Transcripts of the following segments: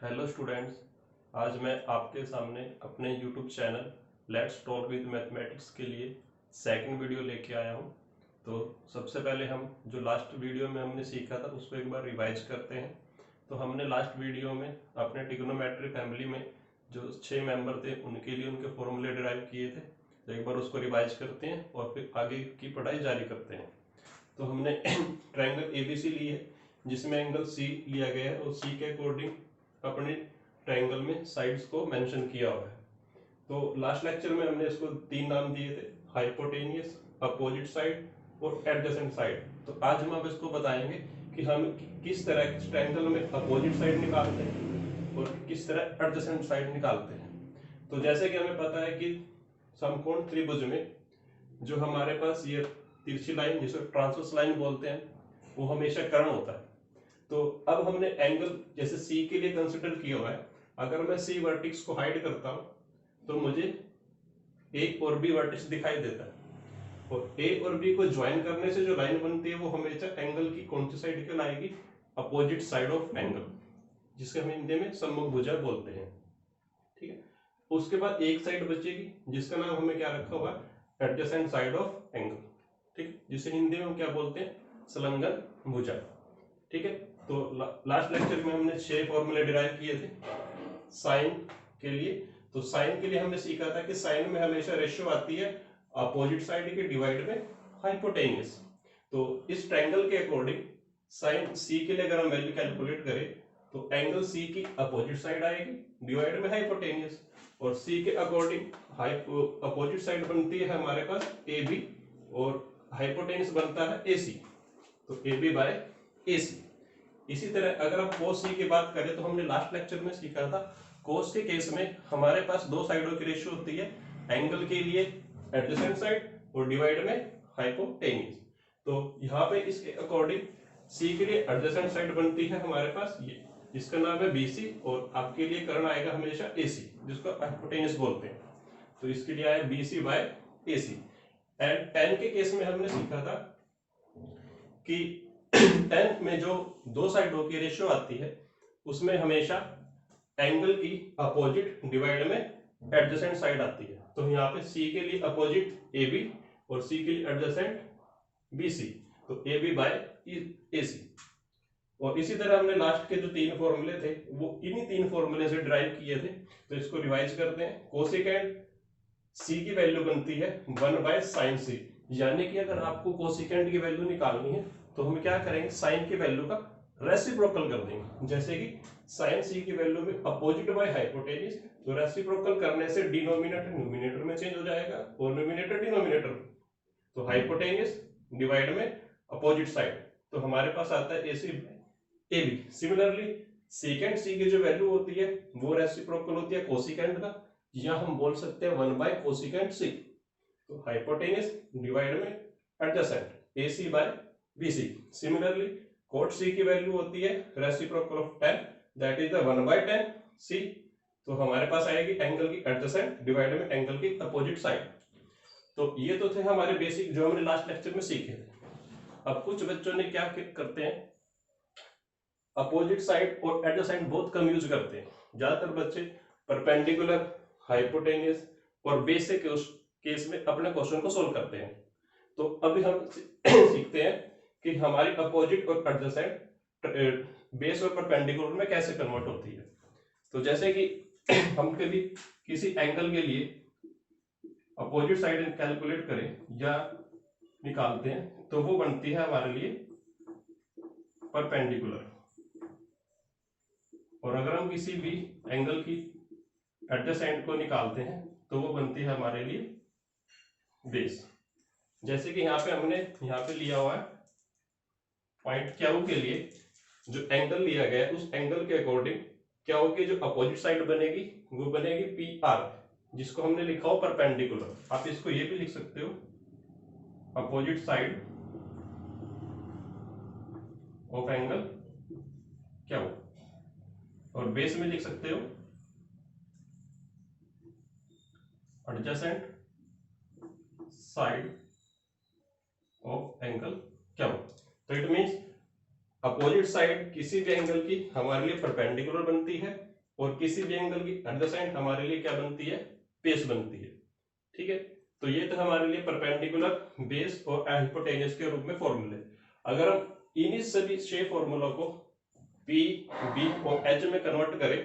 Hello students, आज मैं आपके सामने अपने YouTube channel let's talk with mathematics के लिए सेकंड वीडियो लेके आया हूं। तो सबसे पहले हम जो लास्ट वीडियो में हमने सीखा था उसको एक बार रिवाइज करते हैं। तो हमने लास्ट वीडियो में अपने ट्रिग्नोमेट्री फैमिली में जो 6 मेंबर थे उनके लिए उनके फॉर्मूले डिराइव किए थे। तो एक बार उसको रिवाइज करते हैं और फिर आगे की पढ़ाई जारी करते हैं। तो हमने ट्रायंगल एबीसी ली है जिसमें एंगल सी लिया गया है और सी के अकॉर्डिंग अपने ट्रायंगल में साइड्स को मेंशन किया हुआ है। तो लास्ट लेक्चर में हमने इसको 3 नाम दिए थे, हाइपोटेनियस, अपोजिट साइड और एडजेसेंट साइड। तो आज हम अब इसको बताएंगे कि हम किस तरह ट्रायंगल में अपोजिट साइड निकालते हैं और किस तरह एडजेसेंट साइड निकालते हैं। तो जैसे कि हमें पता है कि समकोण त्रिभुज में जो हमारे पास ये तिरछी लाइन जिसे ट्रांसवर्स लाइन बोलते हैं वो हमेशा कर्ण होता है। तो अब हमने एंगल जैसे सी के लिए कंसिडर किया हुआ है। अगर मैं सी वर्टेक्स को हाइड करता हूं तो मुझे ए और बी वर्टेक्स दिखाई देता है और ए और बी को ज्वाइन करने से जो लाइन बनती है वो हमेशा एंगल की कौन सी साइड कहलाएगी? अपोजिट साइड ऑफ एंगल, जिसके हम हिंदी में सम्मुख भुजा बोलते हैं। ठीक है, उसके बाद एक साइड बचेगी जिसका नाम हमें क्या रखा हुआ है? Adjacent side of angle. ठीक, जिसे हिंदी में हम क्या बोलते हैं? संलग्न भुजा। ठीक है, तो लास्ट लेक्चर में हमने 6 फॉर्मूले डिराइव किए थे साइन के लिए। तो साइन के लिए हमने सीखा था कि साइन में हमेशा रेशियो आती है अपोजिट साइड के डिवाइड में हाइपोटेनियस। तो इस ट्रायंगल के अकॉर्डिंग साइन सी के लिए अगर हम वैल्यू कैलकुलेट करें तो एंगल सी की अपोजिट साइड आएगी डिवाइड में हाइपोटेनियस, और सी के अकॉर्डिंग अपोजिट साइड बनती है हमारे पास ए बी और हाइपोटेनियस बनता है ए सी। तो ए बी बाय ए सी। इसी तरह अगर हम cos c की बात करें तो हमने लास्ट लेक्चर में सीखा था cos के केस में हमारे पास दो साइडों की रेशियो होती है, एंगल के लिए एडजेसेंट साइड और डिवाइड में हाइपोटेनियस। तो यहाँ पे इसके अकॉर्डिंग c के लिए एडजेसेंट साइड बनती है हमारे पास ये, जिसका नाम है BC, और आपके लिए कर्ण आएगा हमेशा AC जिसको हाइपोटेनियस बोलते हैं। तो इसके लिए आया BC by AC। And tan के केस में हमने सीखा था कि tan में जो दो साइडों की रेशियो आती है उसमें हमेशा एंगल की अपोजिट डिवाइड में एडजेसेंट साइड आती है। तो यहाँ पे C के लिए अपोजिट AB और C के लिए एडजेसेंट BC, तो AB बाय AC। और इसी तरह हमने लास्ट के जो 3 फॉर्मूले थे वो इन्हीं 3 फॉर्मूले से डिराइव किए थे। तो इसको रिवाइज करते हैं। कोसेकेंट C की वैल्यू बनती है 1 बाय साइन C, यानी कि अगर आपको कोसेकेंट की वैल्यू निकालनी है तो हम क्या करेंगे? साइन की वैल्यू का रेसिप्रोकल कर देंगे। जैसे कि साइन सी की वैल्यू में अपोजिट बाय हाइपोटेनियस, तो रेसिप्रोकल करने से डिनोमिनेटर न्यूमिनेटर में चेंज हो जाएगा और न्यूमिनेटर डिनोमिनेटर में। तो हाइपोटेनियस डिवाइड में अपोजिट साइड, तो हमारे पास आता है AC by AB। Similarly second C की जो वैल्यू होती है वो रेसिप्रोकल होती है कोसिकेंट का, या हम बोल सकते हैं 1 बाय कोसिकेंट C। तो हाइपोटेनियस डिवाइड में adjacent AC by BC। Similarly cot C की वैल्यू होती है reciprocal of tan, that is the 1 by tan C। तो हमारे पास आएगी एंगल की एडजेसेंट डिवाइड में एंगल की अपोजिट साइड। तो ये तो थे हमारे बेसिक जो हमने लास्ट लेक्चर में सीखे थे। अब कुछ बच्चों ने क्या करते हैं, अपोजिट साइड और एडजेसेंट बोथ कम यूज करते हैं। ज्यादातर बच्चे परपेंडिकुलर, हाइपोटेनियस और बेसिक केस में अपने क्वेश्चन को सोल्व करते हैं। तो अभी हम सीखते हैं कि हमारी अपोजिट और एडजेसेंट बेस और परपेंडिकुलर में कैसे कन्वर्ट होती है। तो जैसे कि हम कभी किसी एंगल के लिए अपोजिट साइड कैलकुलेट करें या निकालते हैं तो वो बनती है हमारे लिए परपेंडिकुलर, और अगर हम किसी भी एंगल की एडजेसेंट को निकालते हैं तो वो बनती है हमारे लिए बेस। जैसे कि यहाँ पे हमने यहाँ पे लिया हुआ है पॉइंट क्यू के लिए जो एंगल लिया गया है उस एंगल के अकॉर्डिंग क्यू की जो अपोजिट साइड बनेगी वो बनेगी PR, जिसको हमने लिखा हो परपेंडिकुलर। आप इसको ये भी लिख सकते हो opposite side of angle Q, और बेस में लिख सकते हो adjacent side of angle Q. तो इट मींस अपोजिट साइड किसी भी एंगल की हमारे लिए परपेंडिकुलर बनती है और किसी भी एंगल की एडजेसेंट हमारे लिए क्या बनती है, बेस बनती है। ठीक है, तो ये तो हमारे लिए परपेंडिकुलर, बेस और हाइपोटेन्यूज के रूप में फॉर्मूले। अगर हम इन्हीं सभी 6 फॉर्मूलों को P, B और H में कन्वर्ट करें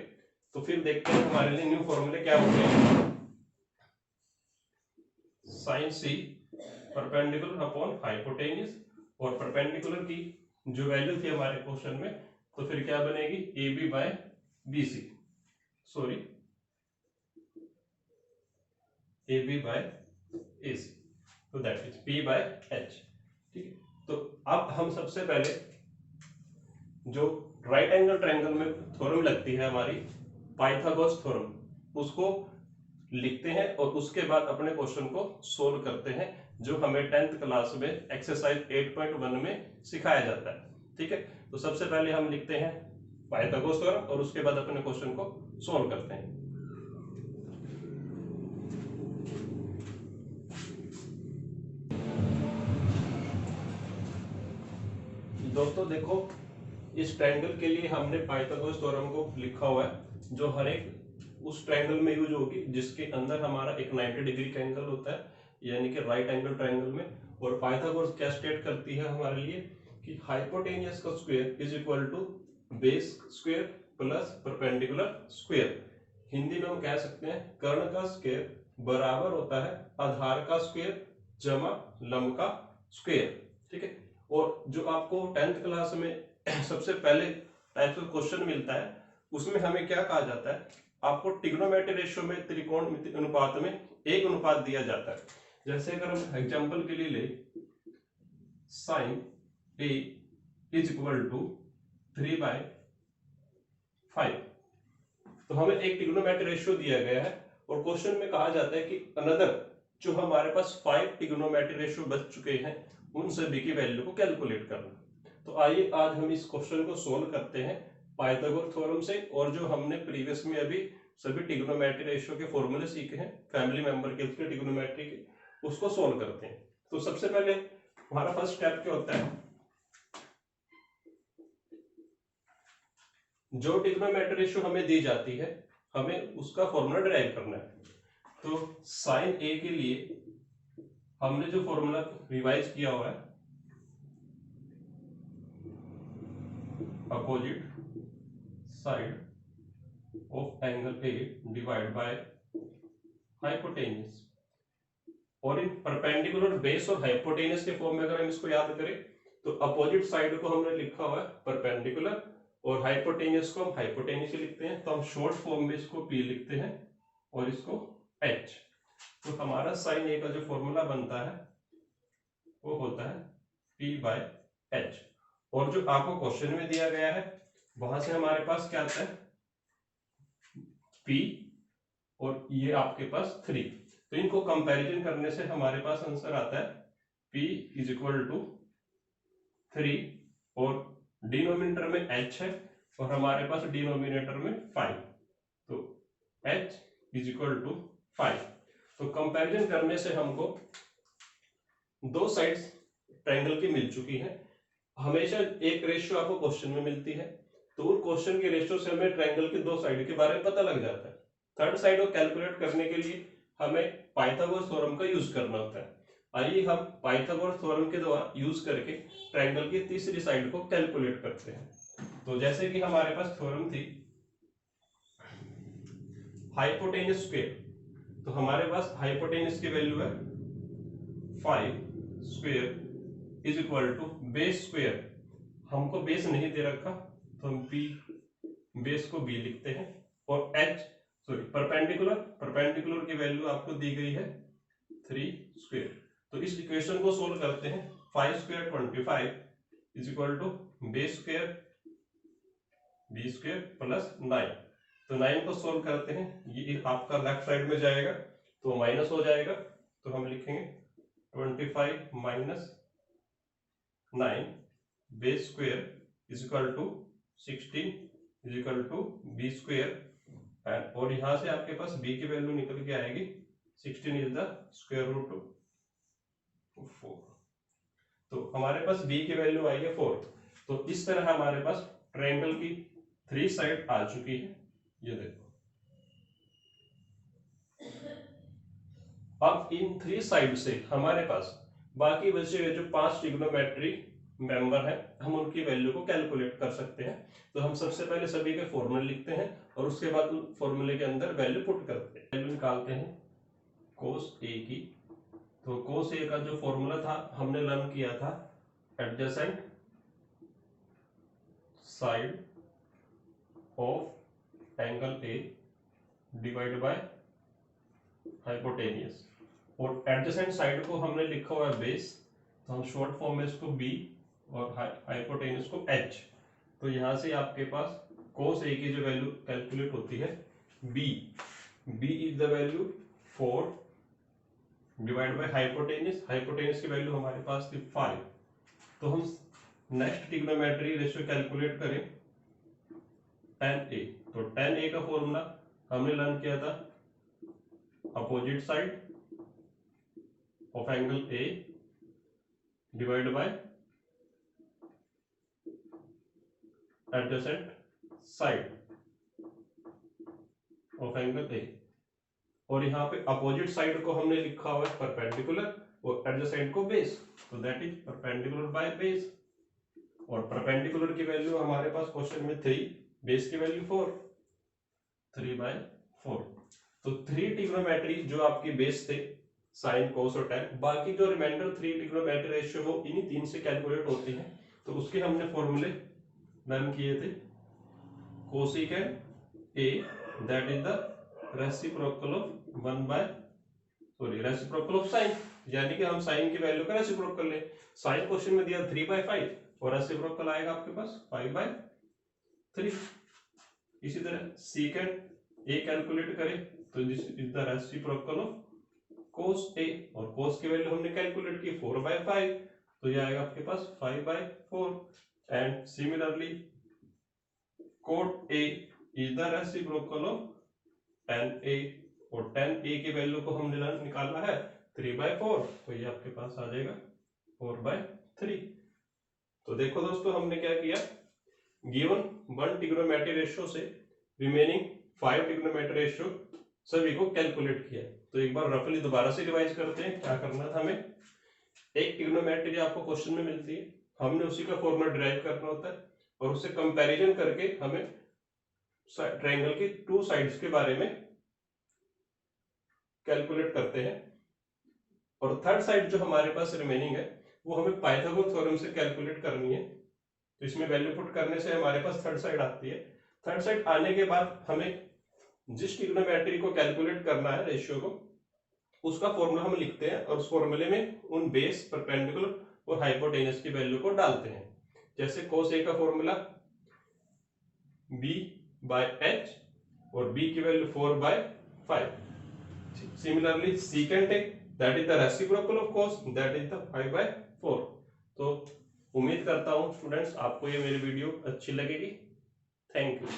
तो फिर देखते हैं हमारे लिए न्यू फॉर्मूले क्या होते हैं। Sine C perpendicular upon hypotenuse, और परपेंडिकुलर की जो वैल्यू थी हमारे क्वेश्चन में, तो फिर क्या बनेगी, AB by BC, sorry AB by AC, तो that is P by H। ठीक है, तो अब हम सबसे पहले जो राइट एंगल ट्रायंगल में थ्योरम लगती है हमारी, पाइथागोरस थ्योरम, उसको लिखते हैं और उसके बाद अपने क्वेश्चन को सोल्व करते हैं, जो हमें 10th क्लास में एक्सरसाइज 8.1 में सिखाया जाता है। ठीक है, तो सबसे पहले हम लिखते हैं पाइथागोरस थ्योरम और उसके बाद अपने क्वेश्चन को सोल्व करते हैं। दोस्तों देखो, इस ट्रायंगल के लिए हमने पाइथागोरस थ्योरम को लिखा हुआ है, जो हर एक उस ट्रायंगल में यूज होगी जिसके अंदर हमारा एक 90 डिग्री का एंगल होता है, यानी कि राइट एंगल ट्रायंगल में। और पाइथागोरस क्या स्टेट करती है हमारे लिए कि हाइपोटेन्यूज का square is equal to base square plus perpendicular square. Hindi में हम कह सकते हैं कर्ण का स्क्वायर बराबर होता है आधार का स्क्वायर जमा लंब का स्क्वायर। ठीक है, और जो आपको 10th क्लास में सबसे पहले टाइप का क्वेश्चन मिलता है, उसमें हमें क्या कहा जाता है, आपको ट्रिग्नोमेट्री रेशियो में त्रिकोण अनुपात में एक अनुपात दिया जाता है। जैसे अगर हम एग्जांपल के लिए ले, sine A is equal to 3/5, तो हमें एक ट्रिग्नोमेट्री रेशियो दिया गया है और क्वेश्चन में कहा जाता है कि अनदर जो हमारे पास 5 ट्रिग्नोमेट्री रेशियो बच चुके हैं उन सभी की वैल्यू को कैलकुलेट करना। तो आइए आज हम इस क्वेश्चन को सोल्व करते हैं पाइथागोरस थ्योरम से, और जो हमने प्रीवियस में अभी सभी ट्रिग्नोमेट्री रेशियो के फॉर्मूले सीखे हैं फैमिली मेंबर के उसके ट्रिग्नोमेट्री के, उसको सोल्व करते हैं। तो सबसे पहले हमारा फर्स्ट स्टेप क्या होता है, जो ट्रिग्नोमेट्री रेशियो हमें दी जाती है हमें उसका फॉर्मूला डिराइव करना है। तो साइन ए के लिए हमने जो फॉर्मूला रिवाइज किया हुआ है, opposite side of angle A divide by hypotenuse, और इन परपेंडिकुलर बेस और हाइपोटेन्यूज के फॉर्म में अगर हम इसको याद करें तो अपोजिट साइड को हमने लिखा हुआ है परपेंडिकुलर और हाइपोटेन्यूज को हम हाइपोटेन्यूज लिखते हैं, तो हम शॉर्ट फॉर्म में इसको P लिखते हैं और इसको H। तो हमारा साइन ए का जो फॉर्मूला बनता है वो होता है P बाय H, और जो आपको क्वेश्चन में दिया गया है वहां से हमारे पास क्या आता है P और ये आपके पास 3, तो इनको कंपैरिजन करने से हमारे पास आंसर आता है P इज इक्वल टू 3 और डिनोमिनेटर में H है और हमारे पास डिनोमिनेटर में 5, तो H इज इक्वल टू 5। तो कंपैरिजन करने से हमको दो साइड्स ट्रायंगल की मिल चुकी है। हमेशा एक रेशियो आपको क्वेश्चन में मिलती है, तो उन क्वेश्चन के रेशियो से हमें ट्रायंगल के दो साइड के बारे में पता लग जाता है। थर्ड साइड को कैलकुलेट करने के लिए हमें पाइथागोरस थ्योरम का यूज करना होता है। आइए हम पाइथागोरस थ्योरम के द्वारा यूज करके ट्रायंगल की तीसरी साइड को कैलकुलेट करते हैं। तो जैसे कि हमारे पास थ्योरम थी हाइपोटेन्यूज स्क्वायर, तो हमारे पास हाइपोटेन्यूज की वैल्यू है 5 square is equal to base square, हमको बेस नहीं दे रखा तो हम P बेस को B लिखते हैं, और परपेंडिकुलर की वैल्यू आपको दी गई है 3 स्क्वायर। तो इस इक्वेशन को सोल्व करते हैं, 5 square 25 is equal to base square B square plus 9, तो 9 को सोल्व करते हैं, ये आपका लेफ्ट साइड में जाएगा तो माइनस हो जाएगा, तो हम लिखेंगे 25 minus 9 base square is equal to 16 is equal to B square, और यहां से आपके पास B की वैल्यू निकल के आएगी 16 is the square root of 4, तो हमारे पास B की वैल्यू आई है 4। तो इस तरह हमारे पास ट्रायंगल की 3 साइड आ चुकी है। ये देखो, अब इन थ्री साइड से हमारे पास बाकी बचे हुए जो 5 ट्रिग्नोमेट्री मेंबर हैं, हम उनकी वैल्यू को कैलकुलेट कर सकते हैं। तो हम सबसे पहले सभी के फॉर्मूले लिखते हैं और उसके बाद उन फॉर्मूले के अंदर वैल्यू पुट करते हैं। वैल्यू निकालते हैं cos a की। तो cos a का जो फॉर्मूला था हमने लर्न किया था, adjacent side of angle a divide by hypotenuse. और एडजेसेंट साइड को हमने लिखा हुआ है बेस, तो हम शॉर्ट फॉर्म में इसको b और हाइपोटेनियस को h। तो यहां से आपके पास cos a की जो वैल्यू कैलकुलेट होती है b is the value 4 divide by hypotenuse की वैल्यू हमारे पास थी 5। तो हम नेक्स्ट ट्रिग्नोमेट्री रेशियो कैलकुलेट करें tan a। तो tan a का फॉर्मूला हमने लर्न किया था, opposite side of angle a divide by adjacent side of angle a। और यहाँ पे अपोजिट साइड को हमने लिखा हुआ है परपेंडिकुलर और एडजेसेंट को बेस, तो that is perpendicular by base. और परपेंडिकुलर की वैल्यू हमारे पास क्वेश्चन में 3, बेस की वैल्यू 4, 3/4। तो 3 ट्रिग्नोमेट्री जो आपकी बेस थे, साइन, कोस और tan, बाकी जो रिमाइंडर 3 ट्रिग्नोमेट्री रेशियो वो इन्हीं 3 से कैलकुलेट होती है। तो उसके हमने फॉर्मूले लर्न किए थे, cosecant a that is the reciprocal of reciprocal of sine, यानी कि हम साइन की वैल्यू का रेसिप्रोकल लें। साइन क्वेश्चन में दिया 3/5 और रेसिप्रोकल आएगा आपके पास 5/3। इसी तरह सीकेंट a कैलकुलेट करें तो this is the reciprocal of cos a, और cos की वैल्यू हमने कैलकुलेट की 4/5, तो ये आएगा आपके पास 5/4। And similarly cot a is the reciprocal of tan a, और tan a की वैल्यू को हमने निकाला है 3/4, तो ये आपके पास आ जाएगा 4/3। तो देखो दोस्तों, हमने क्या किया, गिवन 1 ट्रिग्नोमेट्री रेशियो से रिमेनिंग 5 ट्रिग्नोमेट्री रेशियो सभी को कैलकुलेट किया। तो एक बार रफली दोबारा से रिवाइज करते हैं क्या करना था हमें। एक ट्रिग्नोमेट्री आपको क्वेश्चन में मिलती है, हमने उसी का फॉर्मूला डिराइव करना होता है और उससे कंपैरिजन करके हमें ट्रायंगल की 2 साइड्स के बारे में कैलकुलेट करते हैं। और थर्ड साइड जो हमारे पास रिमेनिंग है वो हमें पाइथागोरस थ्योरम से कैलकुलेट करनी है। तो इसमें वैल्यू पुट करने से हमारे पास थर्ड साइड आती है। थर्ड साइड आने के बाद हमें जिस ट्रिग्नोमेट्री को कैलकुलेट करना है रेशियो को, उसका फॉर्मूला हम लिखते हैं और उस फॉर्मूले में उन बेस, परपेंडिकुलर और हाइपोटेनस की वैल्यू को डालते हैं। जैसे cos a का फॉर्मूला b/h और b की value 4/5। Similarly secant a that is the reciprocal of cos, that is the 5/4। तो उम्मीद करता हूं स्टूडेंट्स आपको ये मेरी वीडियो अच्छी लगेगी। Thank you.